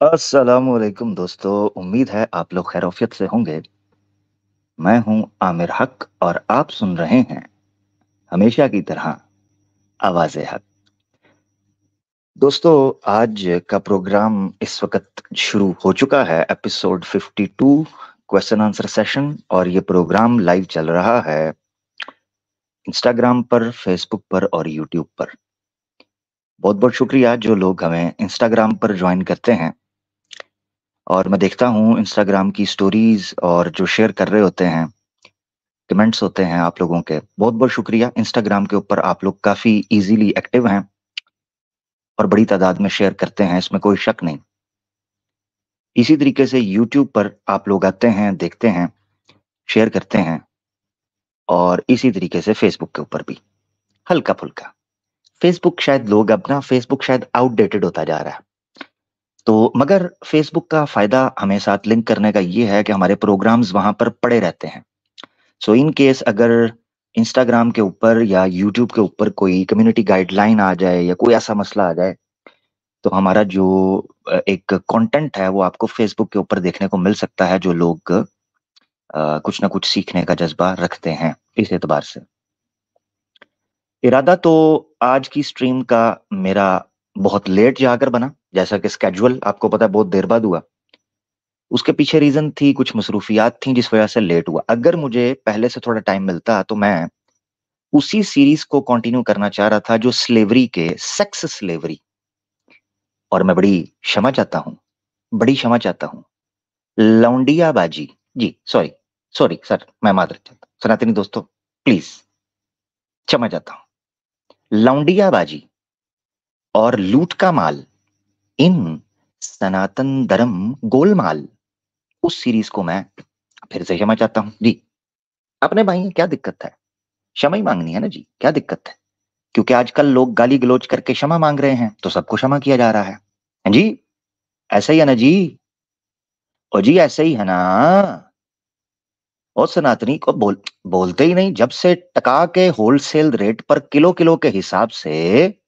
अस्सलामुअलैकुम दोस्तों। उम्मीद है आप लोग खैरियत से होंगे। मैं हूं आमिर हक और आप सुन रहे हैं हमेशा की तरह आवाज़े हक। दोस्तों, आज का प्रोग्राम इस वक्त शुरू हो चुका है, एपिसोड 52 क्वेश्चन आंसर सेशन। और ये प्रोग्राम लाइव चल रहा है इंस्टाग्राम पर, फेसबुक पर और यूट्यूब पर। बहुत बहुत शुक्रिया जो लोग हमें इंस्टाग्राम पर ज्वाइन करते हैं। और मैं देखता हूँ इंस्टाग्राम की स्टोरीज और जो शेयर कर रहे होते हैं, कमेंट्स होते हैं आप लोगों के, बहुत बहुत शुक्रिया। इंस्टाग्राम के ऊपर आप लोग काफी इजीली एक्टिव हैं और बड़ी तादाद में शेयर करते हैं, इसमें कोई शक नहीं। इसी तरीके से यूट्यूब पर आप लोग आते हैं, देखते हैं, शेयर करते हैं, और इसी तरीके से फेसबुक के ऊपर भी हल्का फुल्का। फेसबुक शायद लोग अपना फेसबुक शायद आउटडेटेड होता जा रहा है, तो मगर फेसबुक का फायदा हमें साथ लिंक करने का ये है कि हमारे प्रोग्राम्स वहां पर पड़े रहते हैं। सो इन केस अगर इंस्टाग्राम के ऊपर या यूट्यूब के ऊपर कोई कम्युनिटी गाइडलाइन आ जाए या कोई ऐसा मसला आ जाए, तो हमारा जो एक कंटेंट है वो आपको फेसबुक के ऊपर देखने को मिल सकता है, जो लोग कुछ ना कुछ सीखने का जज्बा रखते हैं। इस एतबार से इरादा तो आज की स्ट्रीम का मेरा बहुत लेट जाकर बना, जैसा कि स्केड्यूल आपको पता है बहुत देर बाद हुआ। उसके पीछे रीजन थी, कुछ मसरूफियात थी जिस वजह से लेट हुआ। अगर मुझे पहले से थोड़ा टाइम मिलता तो मैं उसी सीरीज को कंटिन्यू करना चाह रहा था, जो स्लेवरी के, सेक्स स्लेवरी। और मैं बड़ी क्षमा चाहता हूँ, बड़ी क्षमा चाहता हूँ, लौंडियाबाजी। जी सॉरी, सॉरी सर, मैं मादरत चाहता हूँ सनातनी दोस्तों, प्लीज क्षमा चाहता हूँ। लौंडियाबाजी और लूट का माल इन सनातन धर्म गोलमाल, उस सीरीज को मैं फिर से क्षमा चाहता हूँ जी। अपने भाई हैं, क्या दिक्कत है? क्षमा ही मांगनी है ना जी, क्या दिक्कत है? क्योंकि आजकल लोग गाली गलौज करके क्षमा मांग रहे हैं, तो सबको क्षमा किया जा रहा है। हाँ जी, ऐसा ही है ना जी? ओ जी, ऐसे ही है ना? और सनातनी को बोलते ही नहीं। जब से टका के होलसेल रेट पर किलो किलो के हिसाब से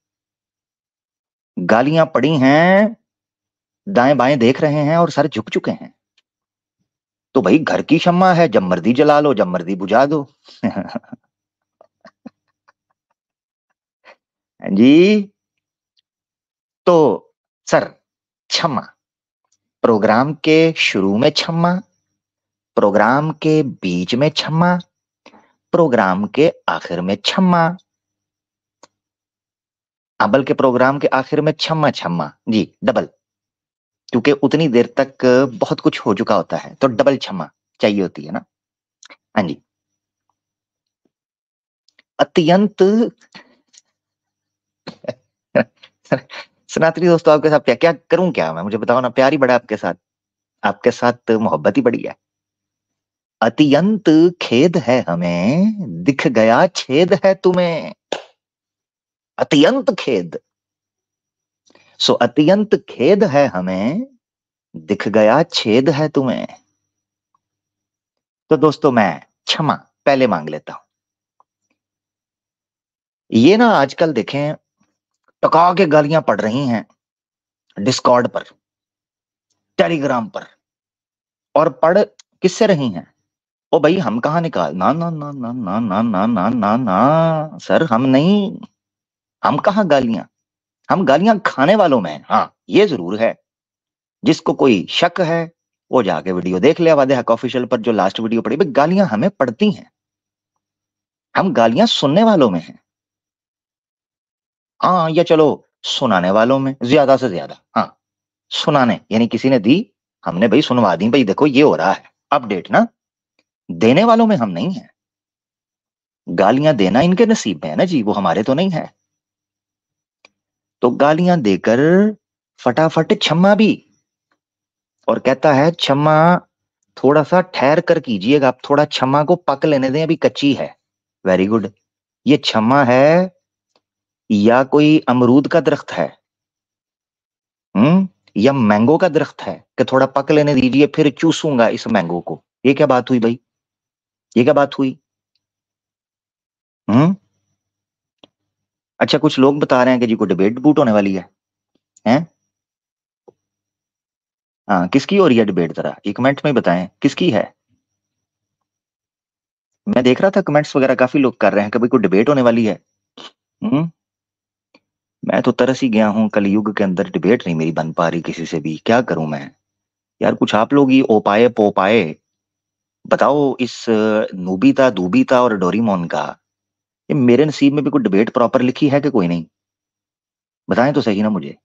गालियां पड़ी हैं, दाएं बाएं देख रहे हैं और सर झुक चुके हैं। तो भाई घर की शम्मा है, जब मर्जी जला लो, जब मर्जी बुझा दो। जी, तो सर क्षमा, प्रोग्राम के शुरू में क्षमा, प्रोग्राम के बीच में क्षमा, प्रोग्राम के आखिर में क्षमा। बल्कि प्रोग्राम के आखिर में क्षमा, क्षमा जी, डबल। क्योंकि उतनी देर तक बहुत कुछ हो चुका होता है, तो डबल क्षमा चाहिए होती है ना। हाँ जी। अत्यंत सनातनी दोस्तों, आपके साथ क्या क्या करूं, क्या मैं, मुझे बताओ ना। प्यार ही बड़ा आपके साथ, आपके साथ मोहब्बत ही बड़ी है। अत्यंत खेद है हमें, दिख गया छेद है तुम्हें। अत्यंत खेद, सो अत्यंत खेद है हमें, दिख गया छेद है तुम्हें। तो दोस्तों, मैं क्षमा पहले मांग लेता हूं। ये ना आजकल देखें, टका के गालियां पड़ रही हैं डिस्कॉर्ड पर, टेलीग्राम पर, और पढ़ किससे रही हैं? ओ भाई, हम कहाँ निकाल, ना ना ना ना ना ना ना ना ना ना सर, हम नहीं। हम कहाँ गालियां, हम गालियां खाने वालों में हैं। हाँ ये जरूर है, जिसको कोई शक है वो जाके वीडियो देख ले वादे हक ऑफिशियल पर, जो लास्ट वीडियो पड़ी। भाई गालियां हमें पड़ती हैं, हम गालियां सुनने वालों में हैं। हाँ, या चलो सुनाने वालों में ज्यादा से ज्यादा। हाँ, सुनाने यानी किसी ने दी, हमने भाई सुनवा दी, भाई देखो ये हो रहा है, अपडेट ना। देने वालों में हम नहीं है। गालियां देना इनके नसीब में है ना जी, वो हमारे तो नहीं है। तो गालियां देकर फटाफट क्षमा भी, और कहता है क्षमा थोड़ा सा ठहर कर कीजिएगा, आप थोड़ा क्षमा को पक लेने दें, अभी कच्ची है। Very good. ये क्षमा है या कोई अमरूद का दरख्त है? या मैंगो का दरख्त है कि थोड़ा पक लेने दीजिए फिर चूसूंगा इस मैंगो को? ये क्या बात हुई भाई, ये क्या बात हुई? हम्म अच्छा, कुछ लोग बता रहे हैं कि जी को डिबेट बूट होने वाली है, हैं? हाँ, किसकी हो रही है डिबेट? जरा एक कमेंट में बताएं किसकी है। मैं देख रहा था कमेंट्स वगैरह काफी लोग कर रहे हैं कि भाई कोई डिबेट होने वाली है। हम्म। मैं तो तरस ही गया हूँ, कलयुग के अंदर डिबेट नहीं मेरी बन पा रही किसी से भी, क्या करूं मैं। यार कुछ आप लोग ही ओ पाए पो पाए बताओ इस नूबिता दूबिता और डोरीमोन का, ये मेरे नसीब में भी कोई डिबेट प्रॉपर लिखी है कि कोई नहीं? बताएं तो सही ना मुझे।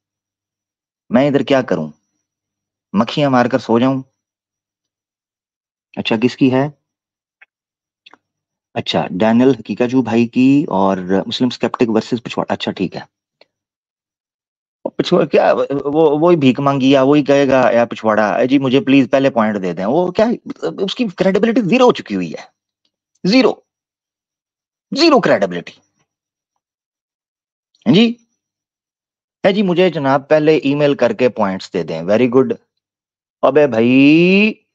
मैं इधर क्या करूं, मक्खियां मारकर सो जाऊं? अच्छा किसकी है? अच्छा डैनियल हकीकाजू भाई की, और मुस्लिम स्केप्टिक वर्सेस पिछवाड़ा। अच्छा ठीक है। पिछवाड़ा क्या, वो वही भीख मांगिया वही कहेगा या पिछवाड़ा जी मुझे प्लीज पहले पॉइंट दे दें, वो क्या उसकी क्रेडिबिलिटी जीरो हो चुकी हुई है। जीरो, जीरो क्रेडिबिलिटी है जी। है जी मुझे जनाब पहले ईमेल करके पॉइंट्स दे दें, वेरी गुड। अबे भाई,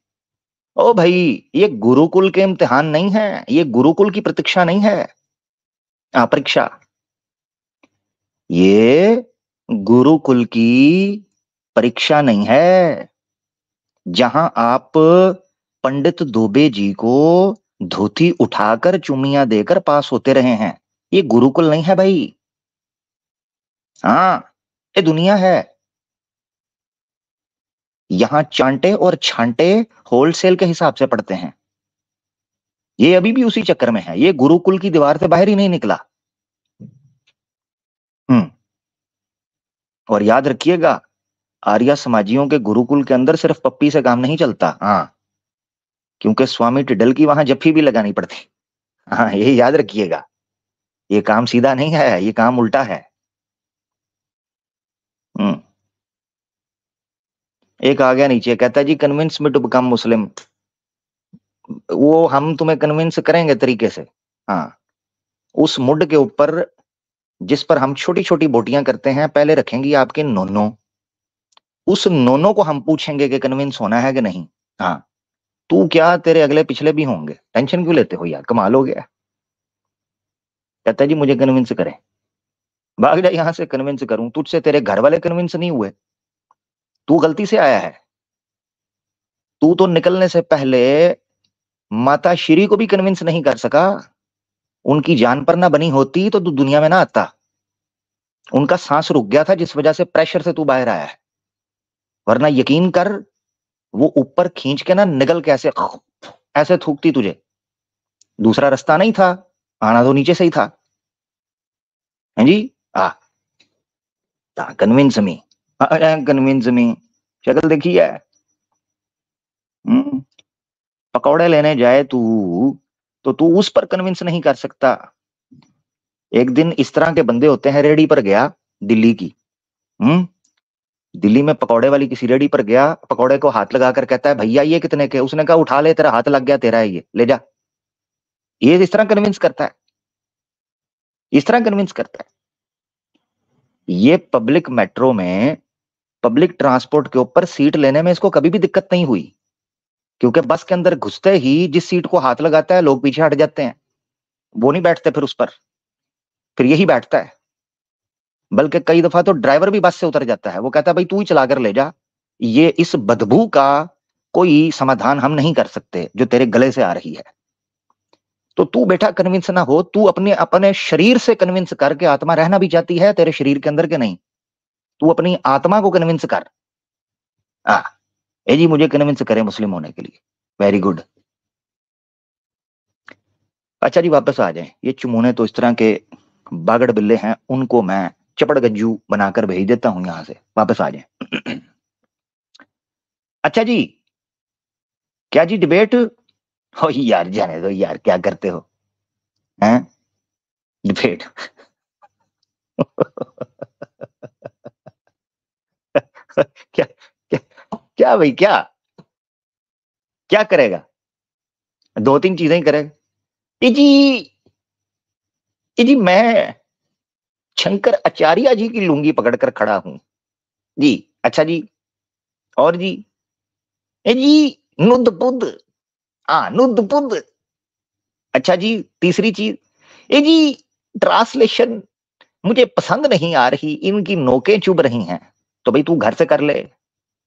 ओ भाई, ये गुरुकुल के इम्तिहान नहीं है, ये गुरुकुल की प्रतीक्षा नहीं है, परीक्षा। ये गुरुकुल की परीक्षा नहीं है, जहां आप पंडित दुबे जी को धोती उठाकर चुम्मियां देकर पास होते रहे हैं। ये गुरुकुल नहीं है भाई। हाँ, ये दुनिया है। यहां चांटे और छांटे होलसेल के हिसाब से पढ़ते हैं। ये अभी भी उसी चक्कर में है, ये गुरुकुल की दीवार से बाहर ही नहीं निकला। हम्म। और याद रखिएगा, आर्य समाजियों के गुरुकुल के अंदर सिर्फ पप्पी से काम नहीं चलता। हाँ, क्योंकि स्वामी टिडल की वहां जफ्फी भी लगानी पड़ती। हाँ, ये याद रखिएगा, ये काम सीधा नहीं है, ये काम उल्टा है। हम्म। एक आ गया नीचे, कहता है जी कन्विंस मी टू बिकम मुस्लिम। वो हम तुम्हें कन्विंस करेंगे तरीके से। हाँ, उस मुड के ऊपर जिस पर हम छोटी छोटी बोटियां करते हैं, पहले रखेंगी आपके नोनो। उस नोनो को हम पूछेंगे कि कन्विंस होना है कि नहीं। हाँ, तू क्या, तेरे अगले पिछले भी होंगे, टेंशन क्यों लेते हो यार, कमाल हो गया। कहता है जी मुझे कन्विंस करें। भाग जा यहां से, कन्विंस करूं तुझसे? तेरे घर वाले कन्विंस नहीं हुए, तू गलती से आया है। तू तो निकलने से पहले माता श्री को भी कन्विंस नहीं कर सका। उनकी जान पर ना बनी होती तो तू दुनिया में ना आता। उनका सांस रुक गया था जिस वजह से प्रेशर से तू बाहर आया है, वरना यकीन कर वो ऊपर खींच के ना निकल के ऐसे ऐसे थूकती तुझे। दूसरा रास्ता नहीं था, आना तो नीचे से ही था। है जी। आ कन्विंस मी, कन्विंस मी। शक्ल देखी है। हम्म, पकौड़े लेने जाए तू तो तू उस पर कन्विंस नहीं कर सकता। एक दिन इस तरह के बंदे होते हैं, रेडी पर गया दिल्ली की। हम्म। दिल्ली में पकौड़े वाली किसी रेडी पर गया, पकौड़े को हाथ लगाकर कहता है भैया ये कितने के? उसने कहा उठा ले, तेरा हाथ लग गया, तेरा है ये, ले जा। ये इस तरह कन्विंस करता है, इस तरह कन्विंस करता है। ये पब्लिक मेट्रो में, पब्लिक ट्रांसपोर्ट के ऊपर सीट लेने में इसको कभी भी दिक्कत नहीं हुई, क्योंकि बस के अंदर घुसते ही जिस सीट को हाथ लगाता है लोग पीछे हट जाते हैं, वो नहीं बैठते फिर उस पर, फिर यही बैठता है। बल्कि कई दफा तो ड्राइवर भी बस से उतर जाता है, वो कहता है भाई तू ही चला कर ले जा, ये इस बदबू का कोई समाधान हम नहीं कर सकते जो तेरे गले से आ रही है। तो तू बेटा कन्विंस ना हो, तू अपने अपने शरीर से कन्विंस कर के, आत्मा रहना भी चाहती है तेरे शरीर के अंदर के नहीं, तू अपनी आत्मा को कन्विंस कर। आ ए जी मुझे कन्विंस करे मुस्लिम होने के लिए, वेरी गुड। अच्छा जी वापस आ जाएं, ये चुमोने तो इस तरह के बागड़ बिल्ले हैं, उनको मैं चपड़ गज्जू बनाकर भेज देता हूं यहां से, वापस आ जाएं। अच्छा जी, क्या जी डिबेट हो यार, जाने दो यार, क्या करते हो हैं डिबेट। क्या क्या क्या भाई, क्या क्या करेगा? दो तीन चीजें ही करेगा। जी, जी मैं शंकर आचार्य जी की लुंगी पकड़कर खड़ा हूं जी। अच्छा जी, और जी, ए जी नुद्ध बुद्ध, हाँ नुद्ध बुद्ध। अच्छा जी, तीसरी चीज, ए जी ट्रांसलेशन मुझे पसंद नहीं आ रही, इनकी नोकें चुभ रही हैं। तो भाई तू घर से कर ले,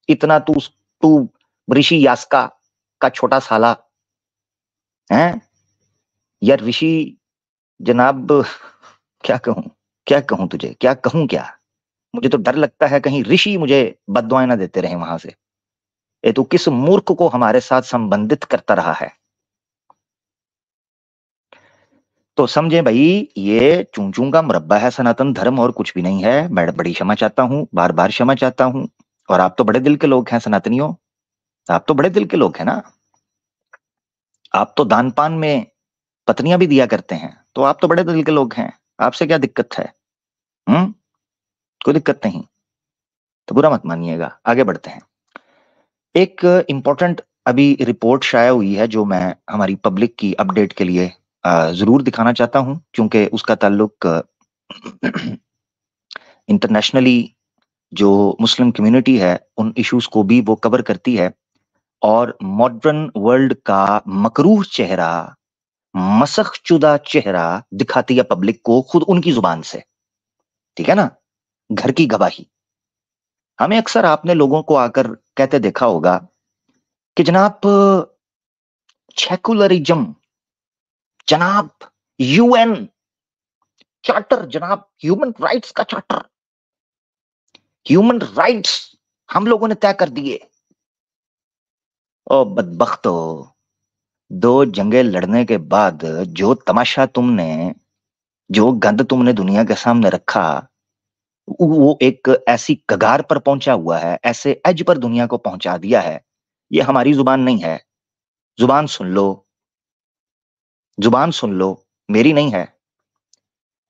इतना तू तू ऋषि यास्का का छोटा साला है या ऋषि जनाब, क्या कहूं, क्या कहूं तुझे, क्या कहूं क्या। मुझे तो डर लगता है कहीं ऋषि मुझे बद्दुआएं ना देते रहे वहां से। ये तो किस मूर्ख को हमारे साथ संबंधित करता रहा है। तो समझे भाई, ये चूं का मुरब्बा है सनातन धर्म, और कुछ भी नहीं है। मैं बड़ी क्षमा चाहता हूं, बार बार क्षमा चाहता हूं। और आप तो बड़े दिल के लोग हैं सनातनियों, आप तो बड़े दिल के लोग हैं ना। आप तो दान पान में पत्नियां भी दिया करते हैं, तो आप तो बड़े दिल के लोग हैं। आपसे क्या दिक्कत है? हम्म, कोई दिक्कत नहीं। तो बुरा मत मानिएगा, आगे बढ़ते हैं। एक इंपॉर्टेंट अभी रिपोर्ट शाया हुई है जो मैं हमारी पब्लिक की अपडेट के लिए जरूर दिखाना चाहता हूं, क्योंकि उसका ताल्लुक इंटरनेशनली जो मुस्लिम कम्युनिटी है उन इश्यूज को भी वो कवर करती है। और मॉडर्न वर्ल्ड का मकरूह चेहरा, मसखचुदा चेहरा दिखाती है पब्लिक को खुद उनकी जुबान से। ठीक है ना, घर की गवाही। हमें अक्सर आपने लोगों को आकर कहते देखा होगा कि जनाब सेकुलरिज्म, जनाब यूएन चार्टर, जनाब ह्यूमन राइट्स का चार्टर, ह्यूमन राइट्स हम लोगों ने तय कर दिए। ओ बदबख्तो, दो जंगें लड़ने के बाद जो तमाशा तुमने, जो गंद तुमने दुनिया के सामने रखा, वो एक ऐसी कगार पर पहुंचा हुआ है, ऐसे एज पर दुनिया को पहुंचा दिया है। ये हमारी जुबान नहीं है। जुबान सुन लो, जुबान सुन लो, मेरी नहीं है।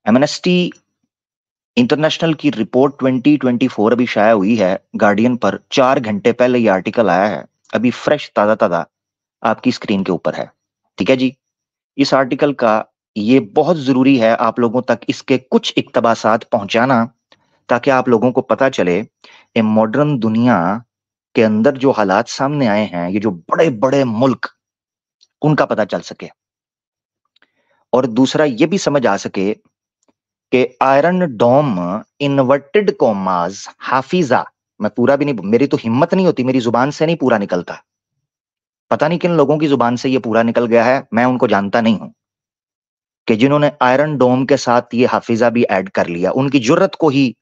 एमनेस्टी इंटरनेशनल की रिपोर्ट 2024 अभी शाया हुई है गार्डियन पर। 4 घंटे पहले ये आर्टिकल आया है, अभी फ्रेश ताजा ताजा आपकी स्क्रीन के ऊपर है। ठीक है जी, इस आर्टिकल का ये बहुत जरूरी है आप लोगों तक इसके कुछ इक्तबासात पहुंचाना, ताकि आप लोगों को पता चले ये मॉडर्न दुनिया के अंदर जो हालात सामने आए हैं, ये जो बड़े बड़े मुल्क, उनका पता चल सके। और दूसरा ये भी समझ आ सके कि आयरन डोम इन्वर्टेड कॉमास हाफिजा, मैं पूरा भी नहीं, मेरी तो हिम्मत नहीं होती, मेरी जुबान से नहीं पूरा निकलता। पता नहीं किन लोगों की जुबान से ये पूरा निकल गया है, मैं उनको जानता नहीं हूं, कि जिन्होंने आयरन डोम के साथ ये हाफिजा भी ऐड कर लिया। उनकी जुर्रत को ही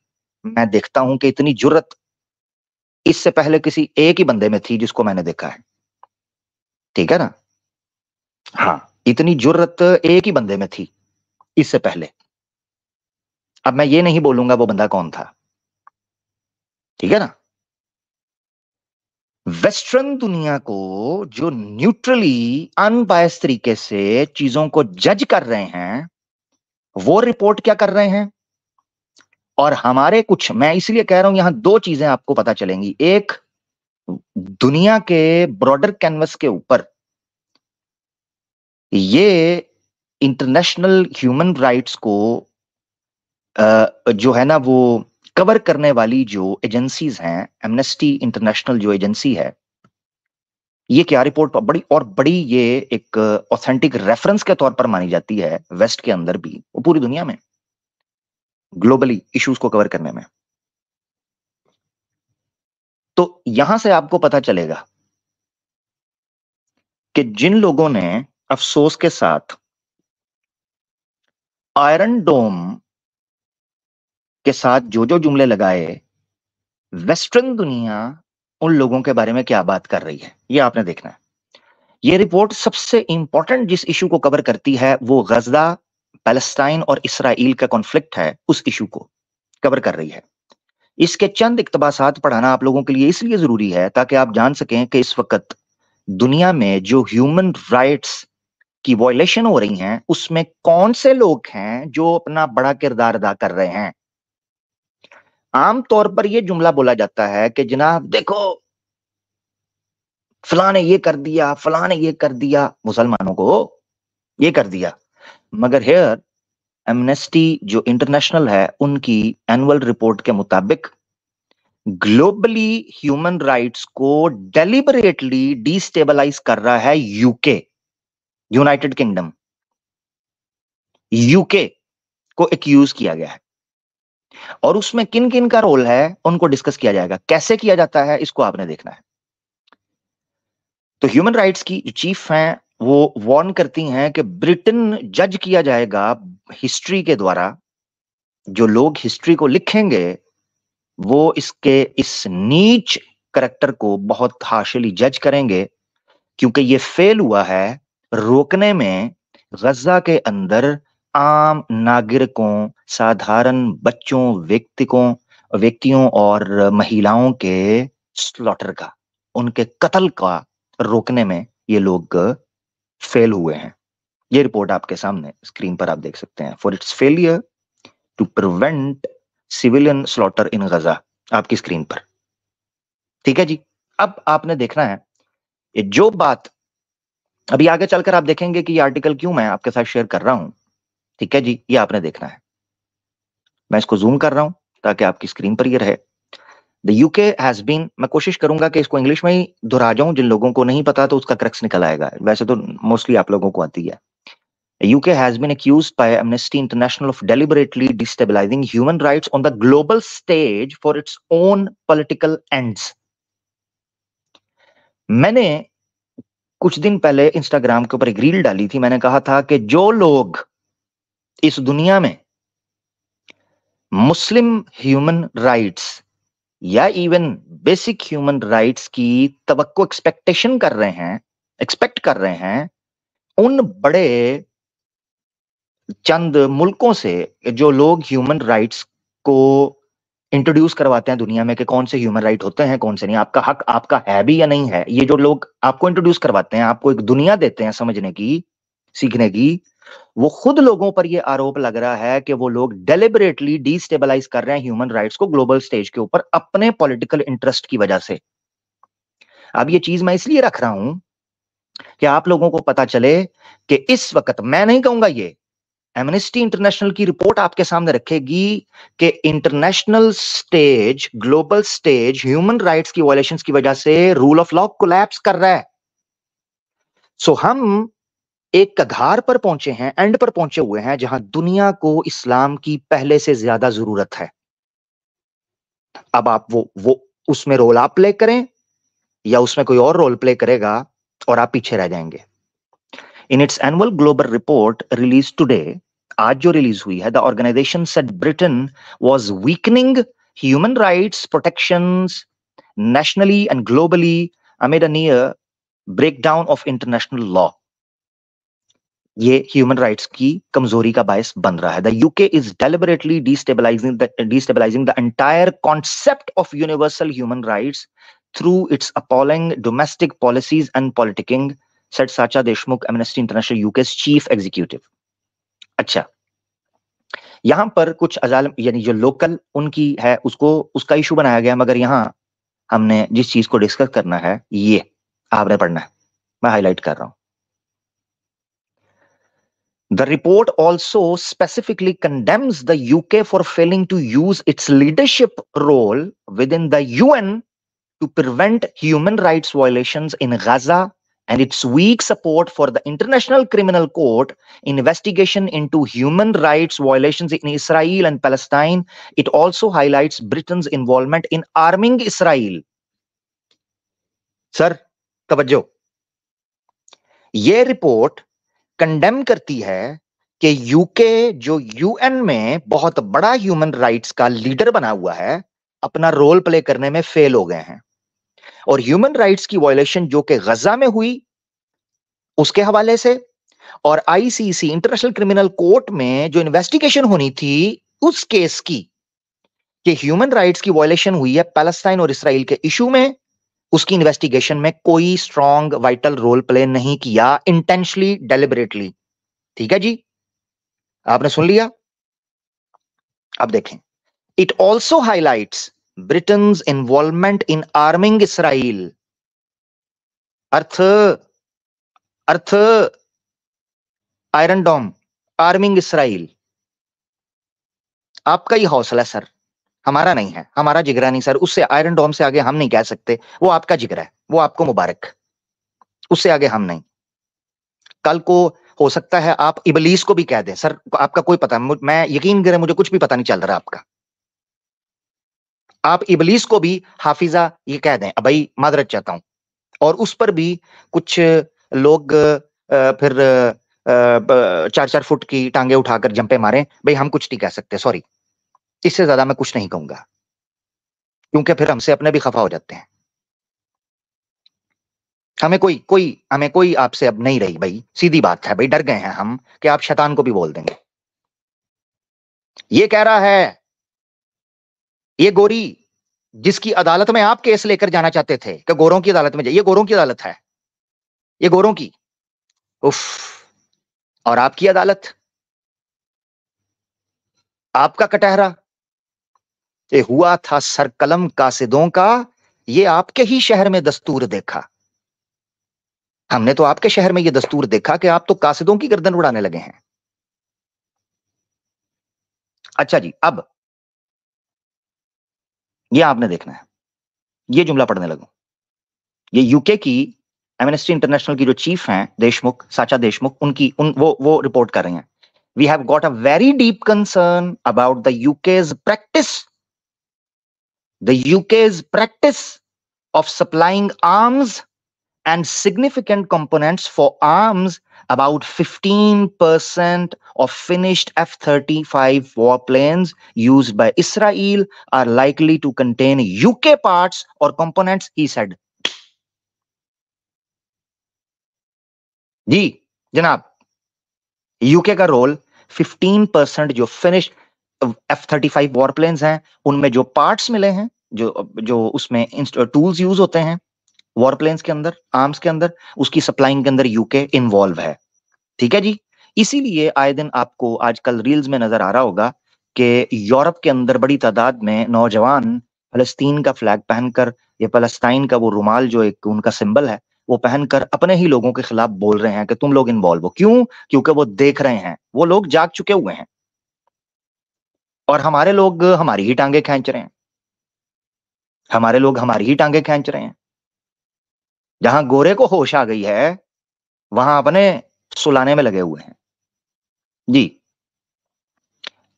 मैं देखता हूं कि इतनी जुर्रत इससे पहले किसी एक ही बंदे में थी जिसको मैंने देखा है। ठीक है ना, हाँ, इतनी जुर्रत एक ही बंदे में थी इससे पहले। अब मैं ये नहीं बोलूंगा वो बंदा कौन था। ठीक है ना, वेस्टर्न दुनिया को जो न्यूट्रली अनबायस तरीके से चीजों को जज कर रहे हैं, वो रिपोर्ट क्या कर रहे हैं। और हमारे कुछ, मैं इसलिए कह रहा हूं यहां दो चीजें आपको पता चलेंगी। एक, दुनिया के ब्रॉडर कैनवस के ऊपर ये इंटरनेशनल ह्यूमन राइट्स को जो है ना वो कवर करने वाली जो एजेंसीज हैं, एमनेस्टी इंटरनेशनल जो एजेंसी है, ये क्या रिपोर्ट बड़ी और बड़ी, ये एक ऑथेंटिक रेफरेंस के तौर पर मानी जाती है वेस्ट के अंदर भी, वो पूरी दुनिया में ग्लोबली इश्यूज को कवर करने में। तो यहां से आपको पता चलेगा कि जिन लोगों ने अफसोस के साथ आयरन डोम के साथ जो जो जुमले लगाए, वेस्टर्न दुनिया उन लोगों के बारे में क्या बात कर रही है, ये आपने देखना है। ये रिपोर्ट सबसे इंपॉर्टेंट जिस इशू को कवर करती है वो गजा, पैलेस्टाइन और इसराइल का कॉन्फ्लिक्ट है, उस इशू को कवर कर रही है। इसके चंद इक्तबासात पढ़ाना आप लोगों के लिए इसलिए जरूरी है ताकि आप जान सकें कि इस वक्त दुनिया में जो ह्यूमन राइट्स की वॉयलेशन हो रही हैं, उसमें कौन से लोग हैं जो अपना बड़ा किरदार अदा कर रहे हैं। आमतौर पर यह जुमला बोला जाता है कि जनाब देखो फलां ने ये कर दिया, फलां ने ये कर दिया, मुसलमानों को ये कर दिया। मगर हेयर एमनेस्टी जो इंटरनेशनल है, उनकी एनुअल रिपोर्ट के मुताबिक ग्लोबली ह्यूमन राइट्स को डेलिबरेटली डिस्टेबलाइज कर रहा है यूके, यूनाइटेड किंगडम। यूके को एक्यूज किया गया है, और उसमें किन किन का रोल है उनको डिस्कस किया जाएगा। कैसे किया जाता है इसको आपने देखना है। तो ह्यूमन राइट्स की जो चीफ हैं वो वार्न करती हैं कि ब्रिटेन जज किया जाएगा हिस्ट्री के द्वारा। जो लोग हिस्ट्री को लिखेंगे वो इसके इस नीच करैक्टर को बहुत हार्शली जज करेंगे, क्योंकि ये फेल हुआ है रोकने में गजा के अंदर आम नागरिकों, साधारण बच्चों, व्यक्तियों और महिलाओं के स्लॉटर का, उनके कत्ल का रोकने में ये लोग फेल हुए हैं। ये रिपोर्ट आपके सामने स्क्रीन पर आप देख सकते हैं। For its failure to prevent civilian slaughter in Gaza, आपकी स्क्रीन पर। ठीक है जी। अब आपने देखना है ये जो बात अभी आगे चलकर आप देखेंगे कि ये आर्टिकल क्यों मैं आपके साथ शेयर कर रहा हूं। ठीक है जी, ये आपने देखना है। मैं इसको जूम कर रहा हूं ताकि आपकी स्क्रीन पर ये रहे। द यूके हैज बीन, मैं कोशिश करूंगा कि इसको इंग्लिश में ही दोहरा जाऊं, जिन लोगों को नहीं पता तो उसका क्रक्स निकल आएगा, वैसे तो मोस्टली आप लोगों को आती है। UK has been accused by Amnesty International of deliberately destabilizing human rights on the global stage for its own political ends. मैंने कुछ दिन पहले इंस्टाग्राम के ऊपर एक रील डाली थी। मैंने कहा था कि जो लोग इस दुनिया में मुस्लिम ह्यूमन राइट्स या इवन बेसिक ह्यूमन राइट्स की तवक्को एक्सपेक्ट कर रहे हैं, उन बड़े चंद मुल्कों से जो लोग ह्यूमन राइट्स को इंट्रोड्यूस करवाते हैं दुनिया में कि कौन से ह्यूमन राइट होते हैं, कौन से नहीं, आपका हक आपका है भी या नहीं है, ये जो लोग आपको इंट्रोड्यूस करवाते हैं, आपको एक दुनिया देते हैं समझने की, सीखने की, वो खुद लोगों पर ये आरोप लग रहा है कि वो लोग डेलिबरेटली डिस्टेबलाइज कर रहे हैं ह्यूमन राइट्स को ग्लोबल स्टेज के ऊपर अपने पॉलिटिकल इंटरेस्ट की वजह से। अब ये चीज मैं इसलिए रख रहा हूं कि आप लोगों को पता चले कि इस वक्त, मैं नहीं कहूंगा, ये एमनेस्टी इंटरनेशनल की रिपोर्ट आपके सामने रखेगी कि international stage, global stage human rights की वायलेशंस की वजह से रूल ऑफ लॉ कोलैप्स कर रहा है। सो हम एक कगार पर पहुंचे हैं, एंड पर पहुंचे हुए हैं, जहां दुनिया को इस्लाम की पहले से ज्यादा जरूरत है। अब आप वो उसमें रोल आप प्ले करें या उसमें कोई और रोल प्ले करेगा और आप पीछे रह जाएंगे। In its annual global report release today, आज जो रिलीज हुई है, the organisation said Britain was weakening human rights protections nationally and globally amid a near breakdown of international law. ये ह्यूमन राइट्स की कमजोरी का बायस बन रहा है। The UK is deliberately destabilising the entire concept of universal human rights through its appalling domestic policies and politicking, said Sacha Deshmukh, Amnesty International UK's chief executive. अच्छा, यहां पर कुछ अजालम यानी जो लोकल उनकी है उसका इशू बनाया गया, मगर यहां हमने जिस चीज को डिस्कस करना है ये आपने पढ़ना है, मैं हाईलाइट कर रहा हूं। The report also specifically condemns the UK for failing to use its leadership role within the UN to prevent human rights violations in Gaza and its weak support for the International Criminal Court investigation into human rights violations in Israel and Palestine. It also highlights Britain's involvement in arming Israel. Sir तवज्जो, ये report condemn करती है कि UK जो UN में बहुत बड़ा human rights का लीडर बना हुआ है, अपना रोल प्ले करने में फेल हो गए हैं, और ह्यूमन राइट्स की वायलेशन जो कि गजा में हुई उसके हवाले से, और आईसीसी इंटरनेशनल क्रिमिनल कोर्ट में जो इन्वेस्टिगेशन होनी थी उस केस की कि ह्यूमन राइट्स की वायलेशन हुई है पैलेस्टाइन और इसराइल के इशू में, उसकी इन्वेस्टिगेशन में कोई स्ट्रॉन्ग वाइटल रोल प्ले नहीं किया, इंटेंशनली, डेलिबरेटली। ठीक है जी, आपने सुन लिया। अब देखें, it also highlights Britain's involvement in arming Israel. अर्थ आयरन डोम, आर्मिंग इसराइल। आपका ही हौसला सर, हमारा नहीं है, हमारा जिगरा नहीं सर। उससे आयरन डोम से आगे हम नहीं कह सकते, वो आपका जिगरा है, वो आपको मुबारक, उससे आगे हम नहीं। कल को हो सकता है आप इबलीस को भी कह दें सर, आपका कोई पता, मैं यकीन करें मुझे कुछ भी पता नहीं चल रहा आपका, आप इबलीस को भी हाफिजा ये कह दें, भाई मादरत चाहता हूं, और उस पर भी कुछ लोग फिर 4-4 फुट की टांगे उठाकर जंपे मारे। भाई हम कुछ नहीं कह सकते, सॉरी, इससे ज्यादा मैं कुछ नहीं कहूंगा, क्योंकि फिर हमसे अपने भी खफा हो जाते हैं। हमें कोई आपसे अब नहीं रही भाई, सीधी बात है भाई, डर गए हैं हम कि आप शैतान को भी बोल देंगे। ये कह रहा है, ये गोरी जिसकी अदालत में आप केस लेकर जाना चाहते थे कि गोरों की अदालत में जाइए, ये गोरों की अदालत है, ये गोरों की। उफ। और आपकी अदालत, आपका कटहरा, ये हुआ था सरकलम कासिदों का, ये आपके ही शहर में दस्तूर देखा। हमने तो आपके शहर में ये दस्तूर देखा कि आप तो कासिदों की गर्दन उड़ाने लगे हैं। अच्छा जी, अब ये आपने देखना है, ये जुमला पढ़ने लगो। ये यूके की एमनेस्टी इंटरनेशनल की जो चीफ हैं, देशमुख, साचा देशमुख, वो रिपोर्ट कर रहे हैं, we have got a very deep concern about the UK's practice of supplying arms and significant components for arms. About 15% of finished F-35 warplanes used by Israel are likely to contain UK parts or components, he said. जी जनाब, UK का role 15% जो finished F-35 वॉरप्लेन्स हैं, उनमें जो parts मिले हैं, जो उसमें टूल्स यूज होते हैं वॉरप्लेन्स के अंदर, आर्म्स के अंदर, उसकी सप्लाइंग के अंदर यूके इन्वॉल्व है। ठीक है जी। इसीलिए आए दिन आपको आजकल रील्स में नजर आ रहा होगा कि यूरोप के अंदर बड़ी तादाद में नौजवान फलस्तीन का फ्लैग पहनकर, ये फलस्तीन का वो रुमाल जो एक उनका सिंबल है, वो पहनकर अपने ही लोगों के खिलाफ बोल रहे हैं कि तुम लोग इन्वॉल्व हो। क्यों? क्योंकि वो देख रहे हैं, वो लोग जाग चुके हुए हैं, और हमारे लोग हमारी ही टांगे खींच रहे हैं, हमारे लोग हमारी ही टांगे खींच रहे हैं। जहां गोरे को होश आ गई है, वहां अपने सुलाने में लगे हुए हैं जी।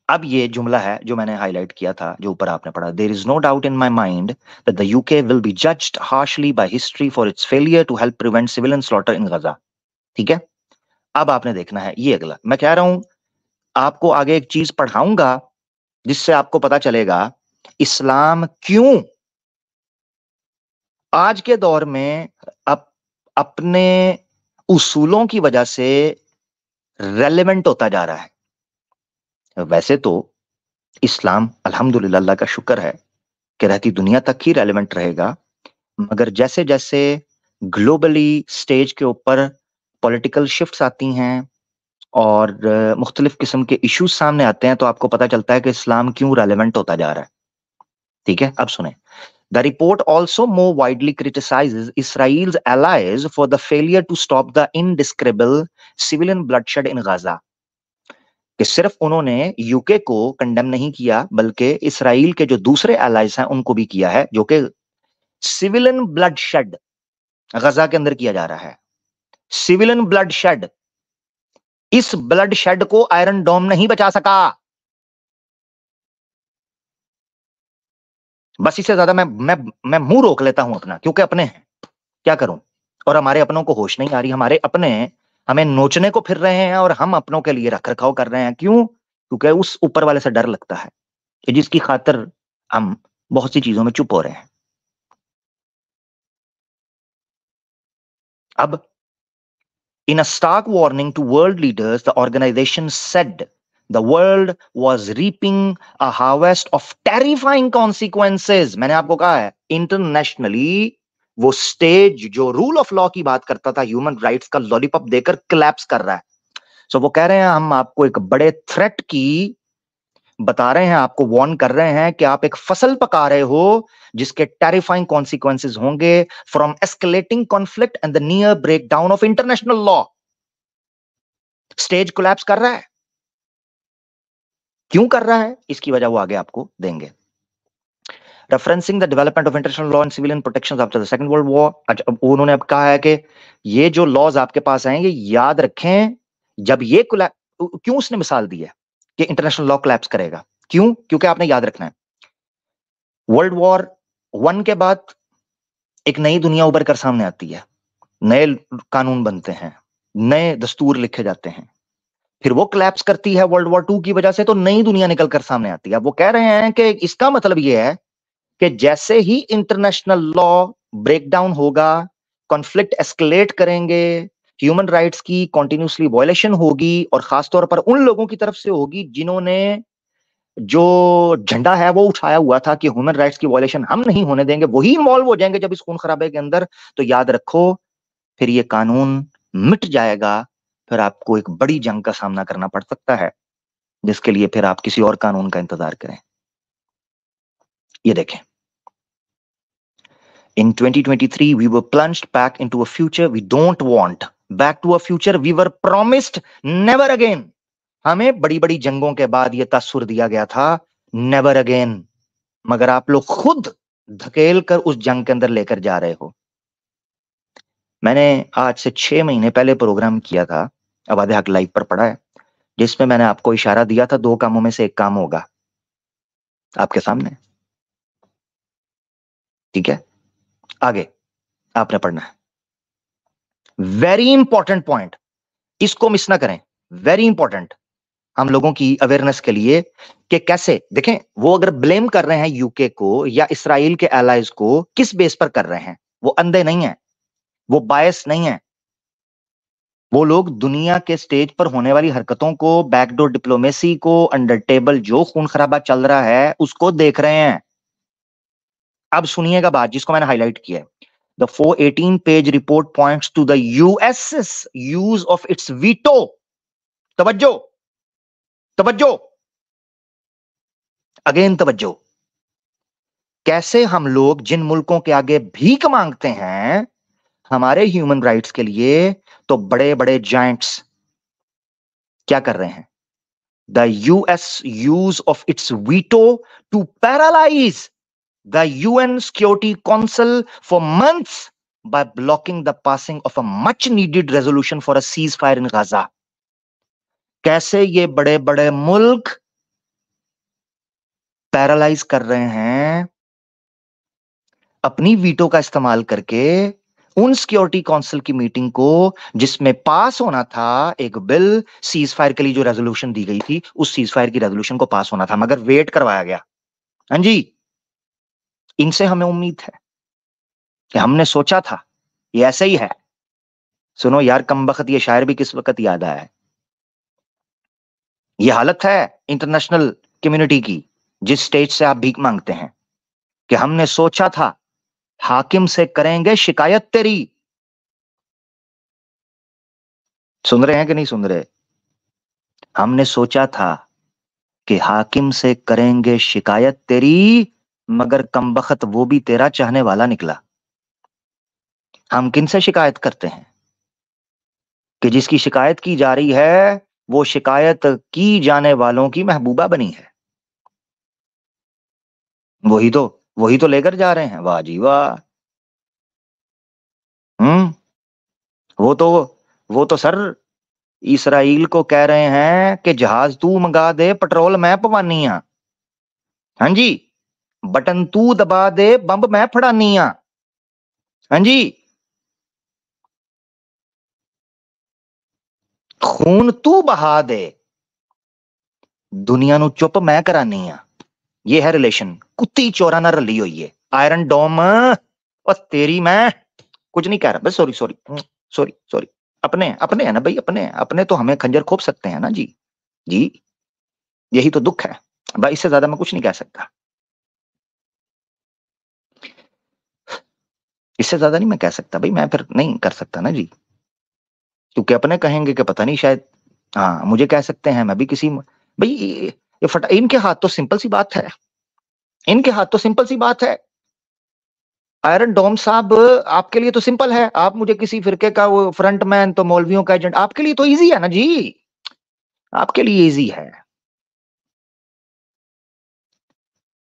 अब ये जुमला है जो मैंने हाईलाइट किया था, जो ऊपर आपने पढ़ा, there is no doubt in my mind that the UK will be judged harshly by history for its failure to help prevent civilian slaughter in Gaza. ठीक है, अब आपने देखना है ये अगला। मैं कह रहा हूं आपको आगे एक चीज पढ़ाऊंगा जिससे आपको पता चलेगा इस्लाम क्यों आज के दौर में अपने उसूलों की वजह से रेलेवेंट होता जा रहा है। वैसे तो इस्लाम अल्हम्दुलिल्लाह, अल्लाह का शुक्र है कि रहती दुनिया तक ही रेलेवेंट रहेगा, मगर जैसे जैसे ग्लोबली स्टेज के ऊपर पॉलिटिकल शिफ्ट्स आती हैं और मुख्तलिफ किस्म के इश्यूज सामने आते हैं, तो आपको पता चलता है कि इस्लाम क्यों रेलेवेंट होता जा रहा है। ठीक है, अब सुने। The report also more widely criticizes Israel's allies for the failure to stop the indescribable civilian bloodshed in Gaza. कि सिर्फ उन्होंने यूके को कंडेम नहीं किया, बल्कि इसराइल के जो दूसरे एलाइज हैं उनको भी किया है, जो कि सिविलियन ब्लडशेड गजा के अंदर किया जा रहा है। सिविलियन ब्लडशेड, इस ब्लडशेड को आयरन डोम नहीं बचा सका। बस इससे ज्यादा मैं मुंह रोक लेता हूं अपना, क्योंकि अपने हैं, क्या करूं। और हमारे अपनों को होश नहीं आ रही, हमारे अपने हमें नोचने को फिर रहे हैं और हम अपनों के लिए रख रखाव कर रहे हैं। क्यों? क्योंकि उस ऊपर वाले से डर लगता है कि जिसकी खातिर हम बहुत सी चीजों में चुप हो रहे हैं। अब in a stark warning to world leaders, the organization said the world was reaping a harvest of terrifying consequences. मैंने आपको कहा है इंटरनेशनली वो स्टेज जो रूल ऑफ लॉ की बात करता था, ह्यूमन राइट्स का लॉलीपॉप देकर क्लैप्स कर रहा है। सो वो कह रहे हैं हम आपको एक बड़े थ्रेट की बता रहे हैं, आपको वार्न कर रहे हैं कि आप एक फसल पका रहे हो जिसके टेरिफाइंग कॉन्सिक्वेंसेस होंगे from escalating conflict and the near breakdown of international law. Stage collapse कर रहा है। क्यों कर रहा है, इसकी वजह वो आगे आपको देंगे। Referencing the development of international law and civilian protection after the second world war, उन्होंने अब कहा है कि ये जो लॉज आपके पास आएंगे, याद रखें जब ये क्यों उसने मिसाल दी है कि इंटरनेशनल लॉ कोलैप्स करेगा। क्यों? क्योंकि आपने याद रखना है वर्ल्ड वॉर 1 के बाद एक नई दुनिया उभर कर सामने आती है, नए कानून बनते हैं, नए दस्तूर लिखे जाते हैं, फिर वो कोलैप्स करती है वर्ल्ड वॉर 2 की वजह से, तो नई दुनिया निकल कर सामने आती है। अब वो कह रहे हैं कि इसका मतलब ये है कि जैसे ही इंटरनेशनल लॉ ब्रेकडाउन होगा, कॉन्फ्लिक्ट एस्केलेट करेंगे, ह्यूमन राइट्स की कंटिन्यूसली वायलेशन होगी, और खासतौर पर उन लोगों की तरफ से होगी जिन्होंने जो झंडा है वो उठाया हुआ था कि ह्यूमन राइट्स की वायलेशन हम नहीं होने देंगे, वही इन्वॉल्व हो जाएंगे जब इस खून खराबे के अंदर। तो याद रखो, फिर ये कानून मिट जाएगा, फिर आपको एक बड़ी जंग का सामना करना पड़ सकता है, जिसके लिए फिर आप किसी और कानून का इंतजार करें। ये देखें, in 2023 we were plunged back into a future we don't want, back to a future we were promised never again। हमें बड़ी बड़ी जंगों के बाद यह तासुर दिया गया था, नेवर अगेन, मगर आप लोग खुद धकेल कर उस जंग के अंदर लेकर जा रहे हो। मैंने आज से 6 महीने पहले प्रोग्राम किया था, आवाज़े हक लाइव पर पड़ा है, जिसमें मैंने आपको इशारा दिया था 2 कामों में से एक काम होगा आपके सामने। ठीक है, आगे आपने पढ़ना है। वेरी इंपॉर्टेंट पॉइंट, इसको मिस ना करें, वेरी इंपॉर्टेंट हम लोगों की अवेयरनेस के लिए, कि कैसे देखें, वो अगर ब्लेम कर रहे हैं यूके को या इसराइल के एलाइज को, किस बेस पर कर रहे हैं? वो अंधे नहीं है, वो बायस नहीं है, वो लोग दुनिया के स्टेज पर होने वाली हरकतों को, बैकडोर डिप्लोमेसी को, अंडर टेबल जो खून खराबा चल रहा है उसको देख रहे हैं। अब सुनिएगा बात जिसको मैंने हाईलाइट किया है। The 418-page report points to the US's use of its veto। तवज्जो, तवज्जो, अगेन तवज्जो। कैसे हम लोग जिन मुल्कों के आगे भीख मांगते हैं हमारे ह्यूमन राइट्स के लिए, तो बड़े बड़े जायंट्स क्या कर रहे हैं? The US use of its veto to paralyze the UN Security Council for months by blocking the passing of a much needed resolution for a ceasefire in Gaza। कैसे ये बड़े बड़े मुल्क पैरालाइज कर रहे हैं अपनी वीटो का इस्तेमाल करके उन सिक्योरिटी काउंसिल की मीटिंग को, जिसमें पास होना था एक बिल सीज फायर के लिए, जो रेजोल्यूशन दी गई थी, उस सीज फायर की रेजोल्यूशन को पास होना था, मगर वेट करवाया गया। हाँ जी, इनसे हमें उम्मीद है कि हमने सोचा था ये ऐसे ही है। सुनो यार कमबख्त, ये शायर भी किस वक्त याद आया है। ये हालत है इंटरनेशनल कम्युनिटी की, जिस स्टेज से आप भीख मांगते हैं, कि हमने सोचा था हाकिम से करेंगे शिकायत तेरी। सुन रहे हैं कि नहीं सुन रहे? हमने सोचा था कि हाकिम से करेंगे शिकायत तेरी, मगर कमबख्त वो भी तेरा चाहने वाला निकला। हम किन से शिकायत करते हैं? कि जिसकी शिकायत की जा रही है वो शिकायत की जाने वालों की महबूबा बनी है। वही तो लेकर जा रहे हैं। वाह जी वाह। वो तो सर इसराइल को कह रहे हैं कि जहाज तू मंगा दे, पेट्रोल मैं पवानिया। हाँ जी, बटन तू दबा दे, बंब मैं फड़ानिया। हाँ जी, खून तू बहा दे, दुनिया नु चुप मैं करानी आ। ये है रिलेशन, कुत्ती चोरा ना रली हुई है। आयरन डोम और तेरी, मैं कुछ नहीं कह रहा, बस सॉरी सॉरी सॉरी सॉरी। अपने अपने है ना भाई, अपने तो हमें खंजर खोप सकते हैं ना जी। जी, यही तो दुख है भाई, इससे ज्यादा मैं कुछ नहीं कह सकता, इससे ज्यादा नहीं मैं कह सकता भाई, मैं फिर नहीं कर सकता ना जी, क्योंकि अपने कहेंगे कि पता नहीं शायद, हाँ मुझे कह सकते हैं, मैं भी किसी भाई, ये फटा, इनके हाथ तो सिंपल सी बात है, इनके हाथ तो सिंपल सी बात है। आयरन डोम साहब, आपके लिए तो सिंपल है, आप मुझे किसी फिरके का वो फ्रंटमैन तो मौलवियों का एजेंट, आपके लिए तो इजी है ना जी, आपके लिए इजी है।